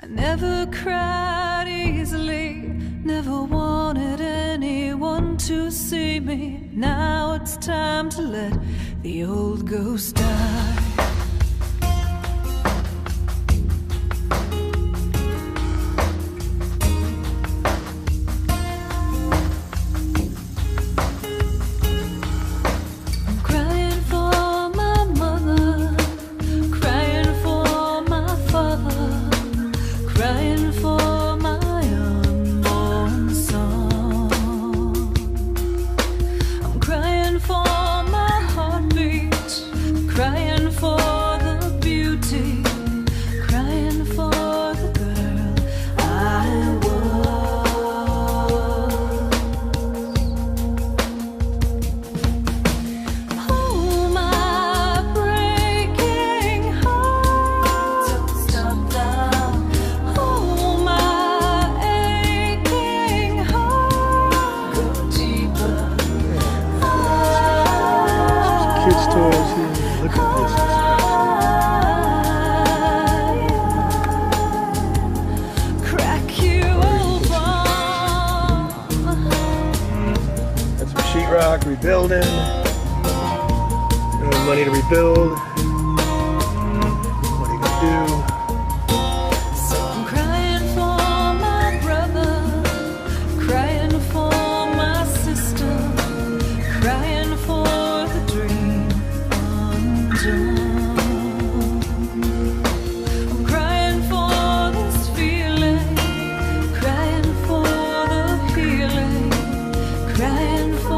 I never cried easily, never wanted anyone to see me. Now it's time to let the old ghost die. Sheetrock, rebuilding, money to rebuild. What are you gonna do? So I'm crying for my brother, crying for my sister, crying for the dream undone. I'm crying for this feeling, crying for the healing, crying for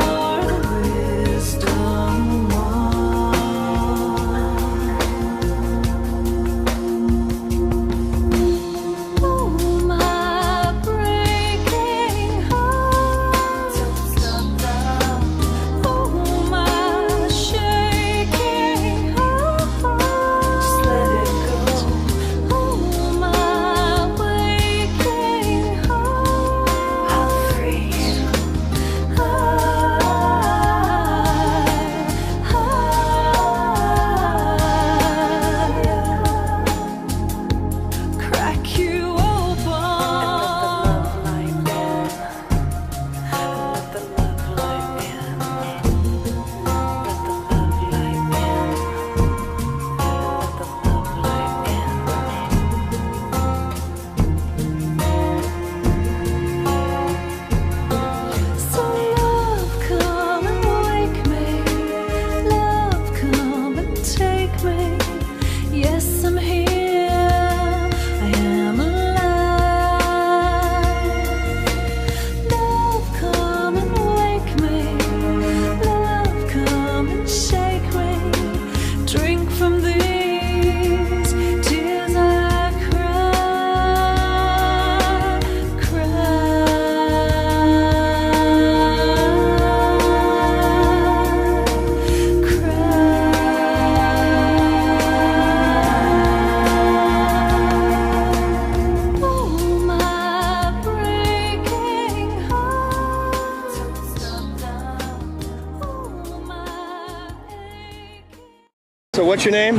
So what's your name?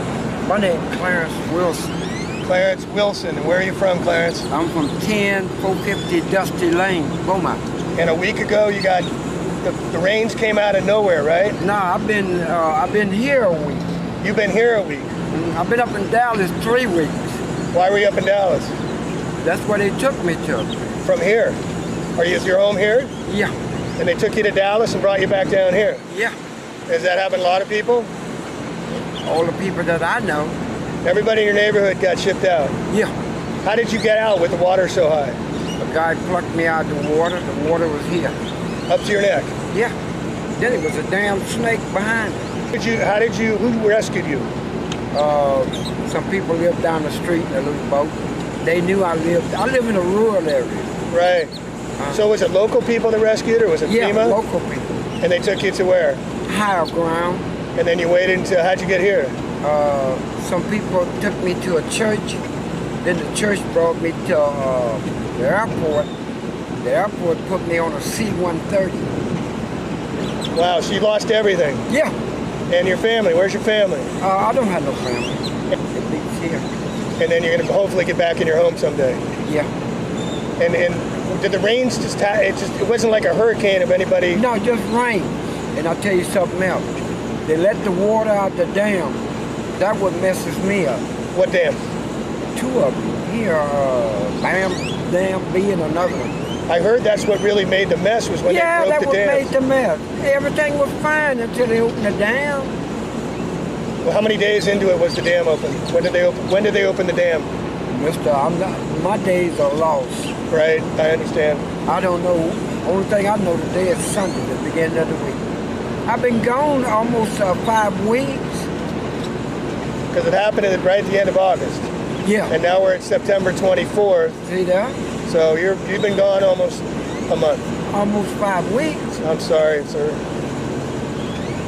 My name is Clarence Wilson. Clarence Wilson. And where are you from, Clarence? I'm from 10450 Dusty Lane, Beaumont. And a week ago you got, the rains came out of nowhere, right? Nah, I've been here a week. You've been here a week? I've been up in Dallas 3 weeks. Why were you up in Dallas? That's where they took me to. From here? Is your home here? Yeah. And they took you to Dallas and brought you back down here? Yeah. Does that happen to a lot of people? All the people that I know. Everybody in your neighborhood got shipped out? Yeah. How did you get out with the water so high? A guy plucked me out of the water. The water was here. Up to your neck? Yeah. Then it was a damn snake behind me. Who rescued you? Some people lived down the street in a little boat. They knew I live in a rural area. Right. So was it local people that rescued, or was it FEMA? Yeah, local people. And they took you to where? Higher ground. And then you waited until, how'd you get here? Some people took me to a church. Then the church brought me to the airport. The airport put me on a C-130. Wow, so you lost everything? Yeah. And your family, where's your family? I don't have no family. They live here. and then you're going to hopefully get back in your home someday. Yeah. And did the rains just it wasn't like a hurricane of anybody? No, just rain. And I'll tell you something else. They let the water out the dam. That what messes me up. What dam? 2 of them. Here, Bam Dam B and another one. I heard that's what really made the mess was when they broke the dam. Yeah, that what made the mess. Everything was fine until they opened the dam. Well, how many days into it was the dam open? When did they open the dam? Mister, my days are lost. Right, I understand. I don't know. Only thing I know today is Sunday, the beginning of the week. I've been gone almost 5 weeks. Because it happened right at the end of August. Yeah. And now we're at September 24th. See that? So you've been gone almost a month. Almost 5 weeks. I'm sorry, sir.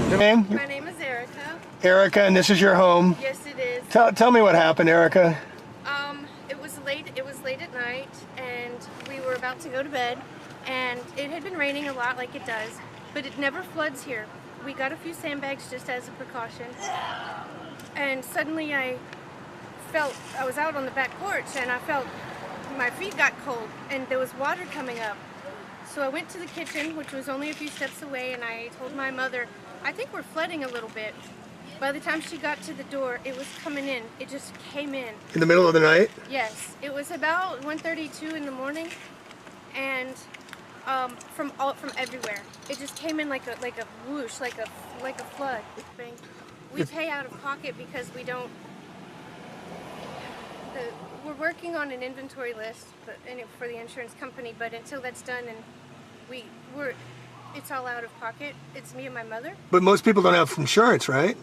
Your name? My name is Erica. Erica, and this is your home. Yes, it is. Tell me what happened, Erica. It was late at night, and we were about to go to bed, and it had been raining a lot, like it does, but it never floods here. We got a few sandbags just as a precaution, and suddenly I was out on the back porch, and I felt my feet got cold, and there was water coming up. So I went to the kitchen, which was only a few steps away, and I told my mother, I think we're flooding a little bit. By the time she got to the door, it was coming in. It just came in. In the middle of the night? Yes. It was about 1:32 in the morning, and from everywhere. It just came in like a whoosh, like a flood thing. We pay out of pocket because we don't. We're working on an inventory list for the insurance company, but until that's done, and it's all out of pocket. It's me and my mother. But most people don't have insurance, right?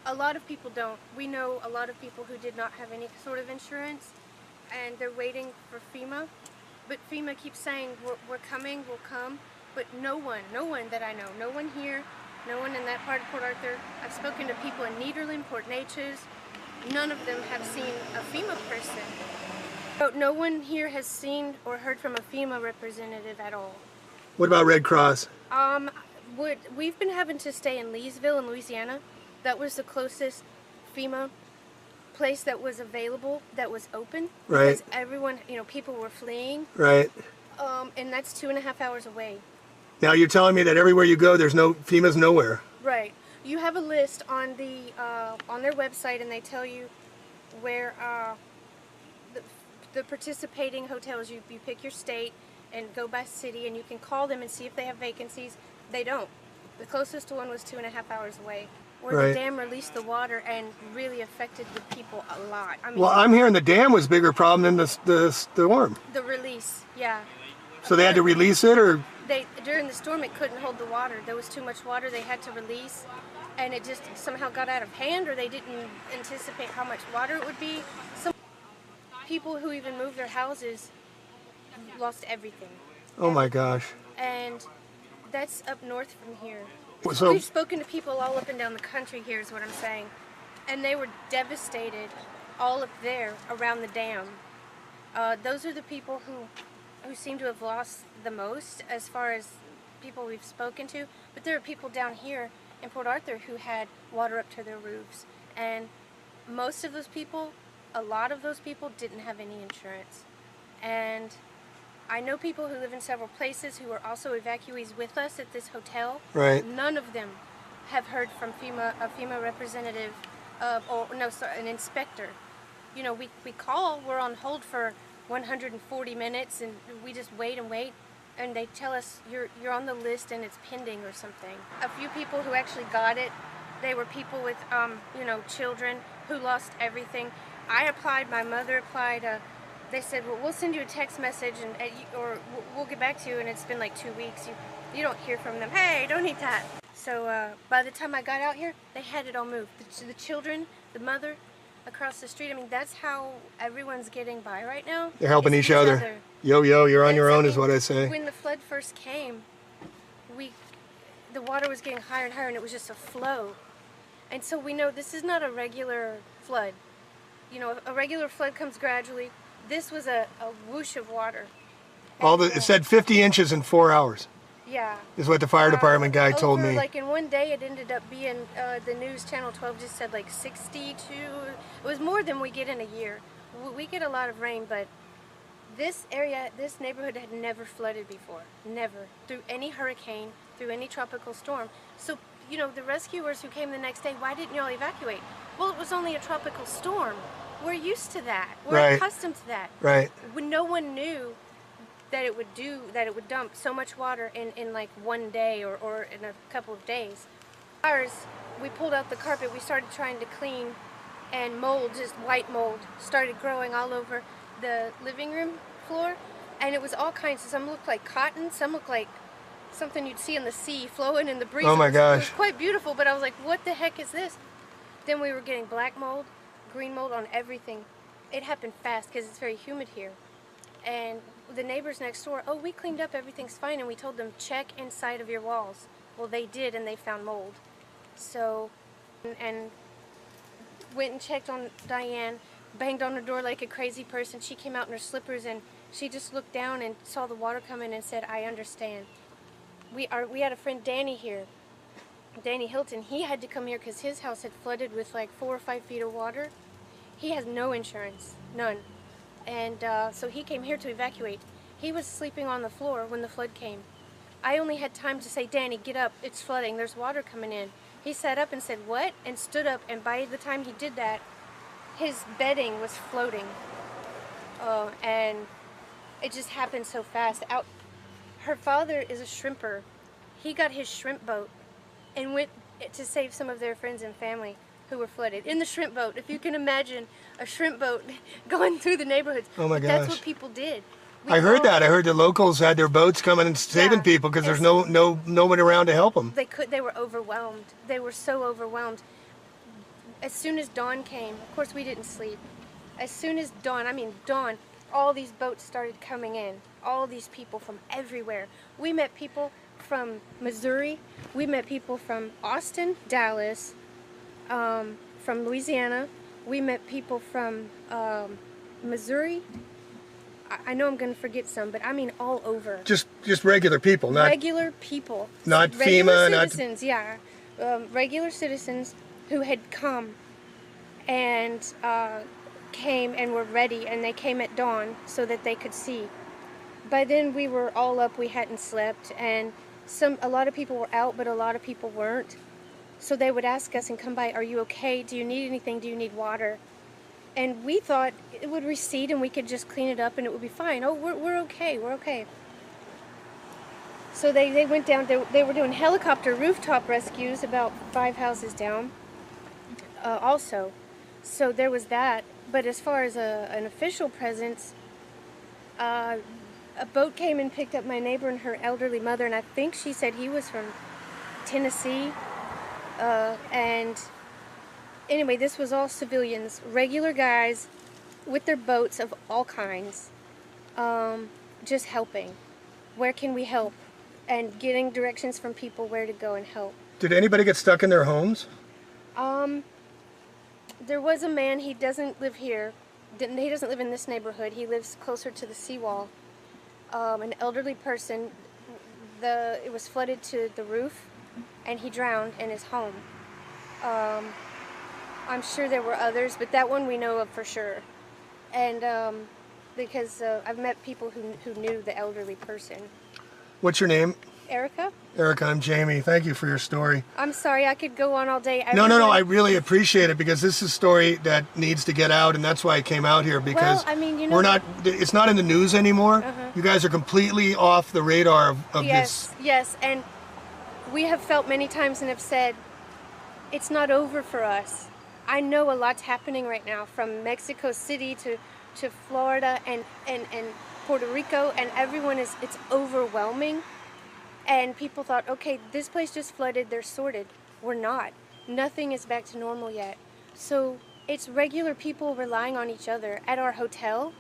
A lot of people don't. We know a lot of people who did not have any sort of insurance, and they're waiting for FEMA. But FEMA keeps saying, we're coming, we'll come. But no one that I know, no one here, no one in that part of Port Arthur. I've spoken to people in Nederland, Port Neches. None of them have seen a FEMA person. So no one here has seen or heard from a FEMA representative at all. What about Red Cross? We've been having to stay in Leesville in Louisiana. That was the closest FEMA place that was available, that was open. Right. Because everyone, people were fleeing. Right. And that's 2.5 hours away. Now you're telling me that everywhere you go, FEMA's nowhere. Right. You have a list on their website, and they tell you where the participating hotels. You pick your state and go by city, and you can call them and see if they have vacancies. They don't. The closest one was 2.5 hours away, where the dam released the water and really affected the people a lot. I mean, well, I'm hearing the dam was a bigger problem than the storm. The release, yeah. So they had to release it, or? During the storm, it couldn't hold the water. There was too much water they had to release, and it just somehow got out of hand, or they didn't anticipate how much water it would be. Some people who even moved their houses lost everything. Oh my gosh. And that's up north from here. So we've spoken to people all up and down the country here is what I'm saying. And they were devastated all up there around the dam. Those are the people who seem to have lost the most as far as people we've spoken to. But there are people down here in Port Arthur who had water up to their roofs. And most of those people, a lot of those people didn't have any insurance. And I know people who live in several places who are also evacuees with us at this hotel. Right. None of them have heard from a FEMA representative, an inspector. We call, we're on hold for 140 minutes, and we just wait and wait, and they tell us you're on the list and it's pending or something. A few people who actually got it, they were people with children who lost everything. I applied, my mother applied. They said, well, we'll send you a text message or we'll get back to you, and it's been like 2 weeks. You don't hear from them. Hey, don't eat that. So by the time I got out here, they had it all moved. The children, the mother, across the street. I mean, that's how everyone's getting by right now. They're helping each other. Yo, you're on your own is what I say. When the flood first came, the water was getting higher and higher, and it was just a flow. And so we know this is not a regular flood. A regular flood comes gradually. This was a whoosh of water. It said 50 inches in 4 hours. Yeah. is what the fire department guy told Over, me. Like in one day, it ended up being the news channel 12 just said like 62. It was more than we get in a year. We get a lot of rain, but this area, this neighborhood had never flooded before. Never. Through any hurricane, through any tropical storm. So, you know, the rescuers who came the next day, why didn't y'all evacuate? Well, it was only a tropical storm. We're used to that. We're Right. accustomed to that. Right. When no one knew that it would dump so much water in like one day or in a couple of days. Ours, we pulled out the carpet, we started trying to clean, and mold, just white mold, started growing all over the living room floor, and it was all kinds. Some looked like cotton, some looked like something you'd see in the sea flowing in the breeze. Oh my It gosh. was quite beautiful, but I was like, what the heck is this? Then we were getting black mold, green mold on everything. It happened fast because it's very humid here. And the neighbors next door, oh, we cleaned up, everything's fine, and we told them, check inside of your walls. Well, they did, and they found mold. So, and went and checked on Diane, banged on her door like a crazy person. She came out in her slippers, and she just looked down and saw the water coming and said, I understand. We had a friend, Danny, here. Danny Hilton, he had to come here because his house had flooded with like 4 or 5 feet of water. He has no insurance, none. And so he came here to evacuate. He was sleeping on the floor when the flood came. I only had time to say, Danny, get up, it's flooding, there's water coming in. He sat up and said, what? And stood up, and by the time he did that, his bedding was floating. And it just happened so fast. Her father is a shrimper. He got his shrimp boat and went to save some of their friends and family who were flooded. In the shrimp boat, if you can imagine a shrimp boat going through the neighborhoods. Oh my That's gosh. what people did. I heard that. I heard the locals had their boats coming and saving Yeah. people because there's no one around to help them. They were overwhelmed. They were so overwhelmed. As soon as dawn came, of course we didn't sleep. As soon as dawn, all these boats started coming in. All these people from everywhere. We met people from Missouri. We met people from Austin, Dallas, from Louisiana. We met people from Missouri. I know I'm going to forget some, but I mean all over. Just regular people, not Regular people. not Regular FEMA, not citizens, yeah. Regular citizens who had come and came and were ready, and they came at dawn so that they could see. By then we were all up, we hadn't slept, and a lot of people were out, but a lot of people weren't. So they would ask us and come by, are you okay? Do you need anything? Do you need water? And we thought it would recede and we could just clean it up and it would be fine. Oh, we're okay, we're okay. So they went down, they were doing helicopter rooftop rescues about 5 houses down also. So there was that. But as far as an official presence, a boat came and picked up my neighbor and her elderly mother, and I think she said he was from Tennessee. And anyway, this was all civilians, regular guys with their boats of all kinds, just helping. Where can we help? And getting directions from people where to go and help. Did anybody get stuck in their homes? There was a man, he doesn't live here. He doesn't live in this neighborhood. He lives closer to the seawall. An elderly person, it was flooded to the roof, and he drowned in his home. I'm sure there were others, but that one we know of for sure. And because I've met people who knew the elderly person. What's your name? Erica? Erica, I'm Jamie. Thank you for your story. I'm sorry, I could go on all day. No, I really appreciate it because this is a story that needs to get out, and that's why I came out here because Well, I mean, you know, it's not in the news anymore. You guys are completely off the radar of this. Yes, and we have felt many times and have said, it's not over for us. I know a lot's happening right now, from Mexico City to Florida and Puerto Rico, and everyone it's overwhelming. And people thought, okay, this place just flooded, they're sorted. We're not. Nothing is back to normal yet. So it's regular people relying on each other. At our hotel,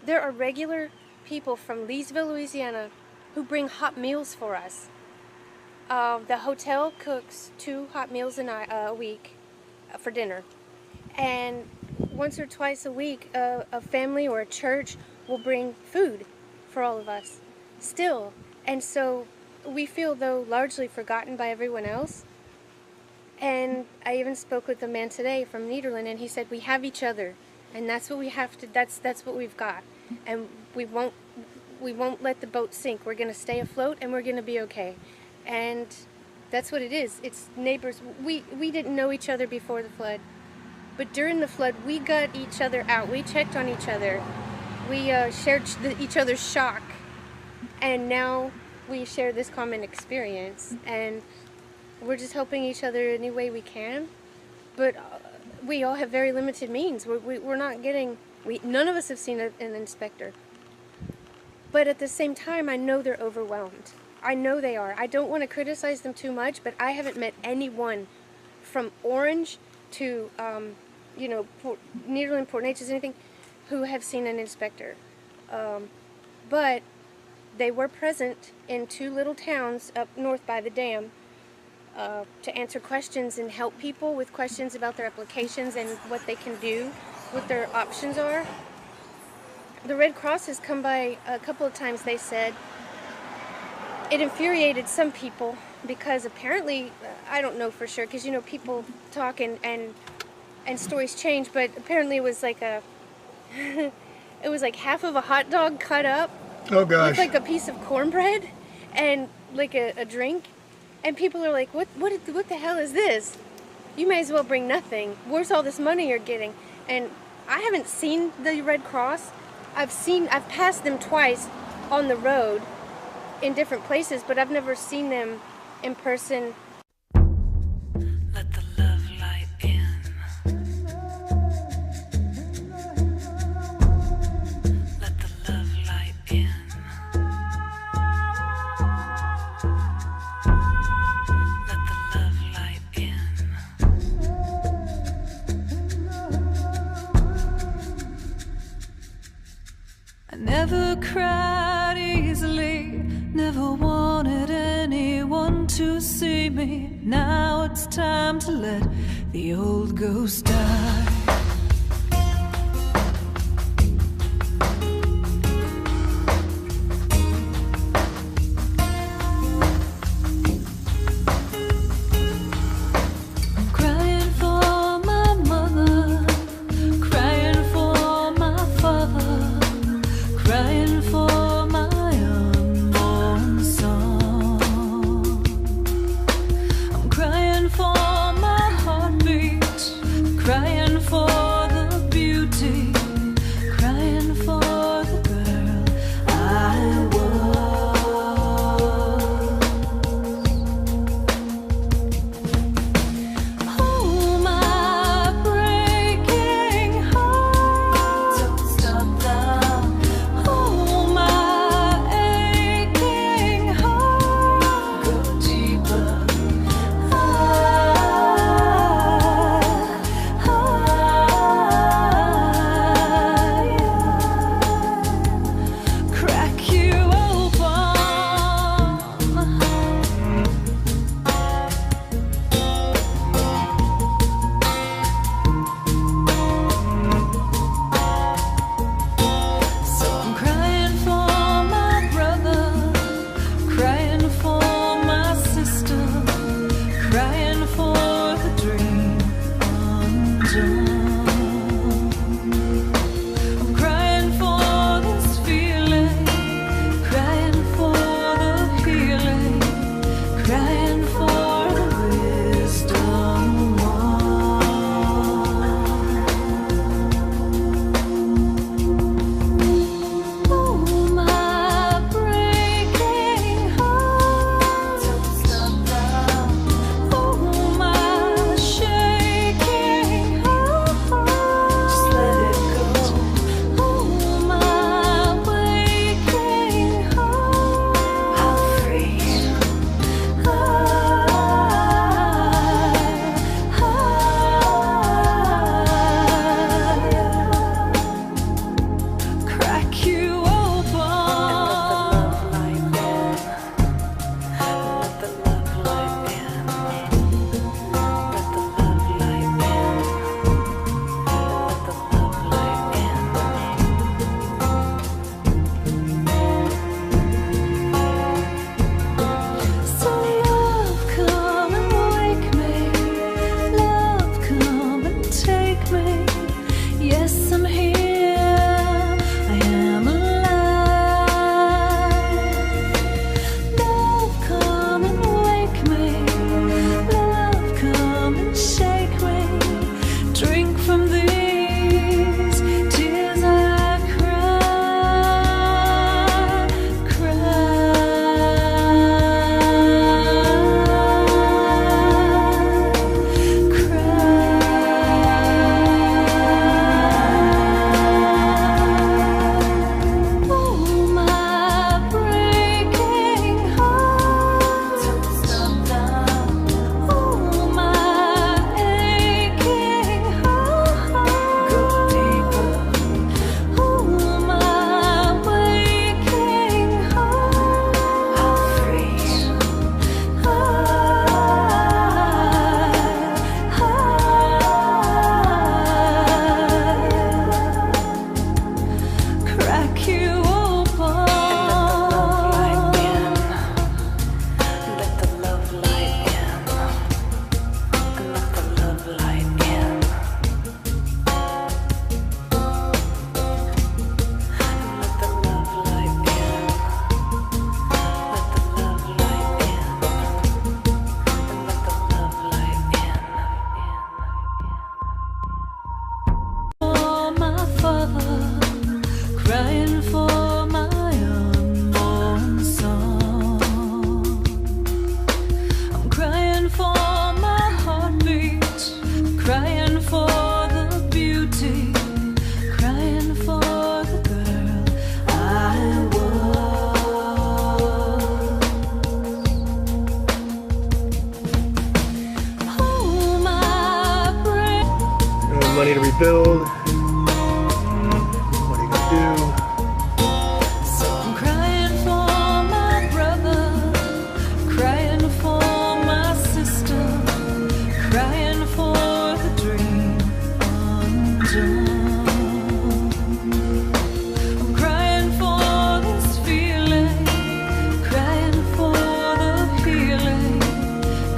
there are regular people from Leesville, Louisiana, who bring hot meals for us. The hotel cooks 2 hot meals a week for dinner. And once or twice a week, a family or a church will bring food for all of us still. And so we feel, though, largely forgotten by everyone else. And I even spoke with a man today from Nederland, and he said, we have each other, and that's what we have to, that's what we've got. And we won't let the boat sink. We're going to stay afloat, and we're going to be okay. And that's what it is. It's neighbors. We didn't know each other before the flood, but during the flood, we got each other out. We checked on each other. We shared each other's shock, and now we share this common experience, and we're just helping each other any way we can. But we all have very limited means. We're not getting, none of us have seen an inspector. But at the same time, I know they're overwhelmed. I know they are. I don't want to criticize them too much, but I haven't met anyone from Orange to, Nederland, Port Neches, anything, who have seen an inspector. But they were present in 2 little towns up north by the dam to answer questions and help people with questions about their applications and what they can do, what their options are. The Red Cross has come by a couple of times, they said. It infuriated some people because apparently, I don't know for sure, because people talk and stories change, but apparently it was like it was like half of a hot dog cut up. Oh gosh. With like a piece of cornbread and like a drink. And people are like, what the hell is this? You may as well bring nothing. Where's all this money you're getting? And I haven't seen the Red Cross. I've passed them twice on the road in different places, but I've never seen them in person. Let the love light in. Let the love light in. Let the love light in. I never cried easily, never wanted anyone to see me. Now it's time to let the old ghost die. Crying for my mother, crying for my father, crying for my unborn son. I'm crying for my heartbeat, crying for rebuild. What are you gonna do? So I'm crying for my brother, crying for my sister, crying for the dream undone. I'm crying for this feeling, crying for the healing,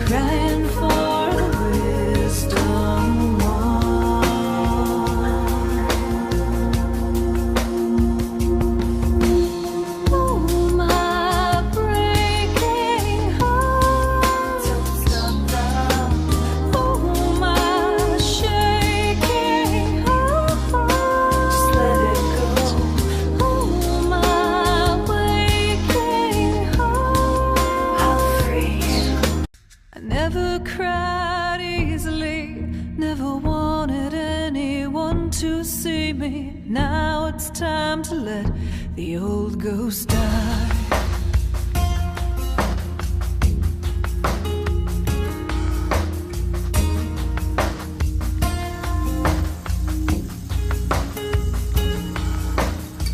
crying for the wisdom won. Oh, my breaking heart, don't stop now. Oh, my shaking heart, just let it go. Oh, my waking heart, I'm free. I never cried easily, never wanted anyone to see me. Now it's time to let the old ghost die.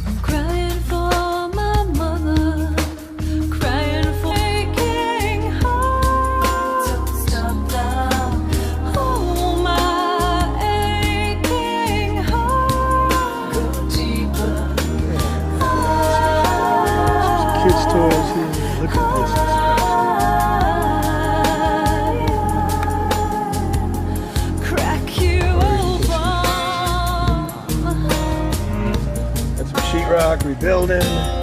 I'm crying for my mother, crying for aching heart. Don't stop now. Oh, my aching heart, go deeper. Kids' toys here. Look at this. Crack you open. That's some sheetrock rebuilding.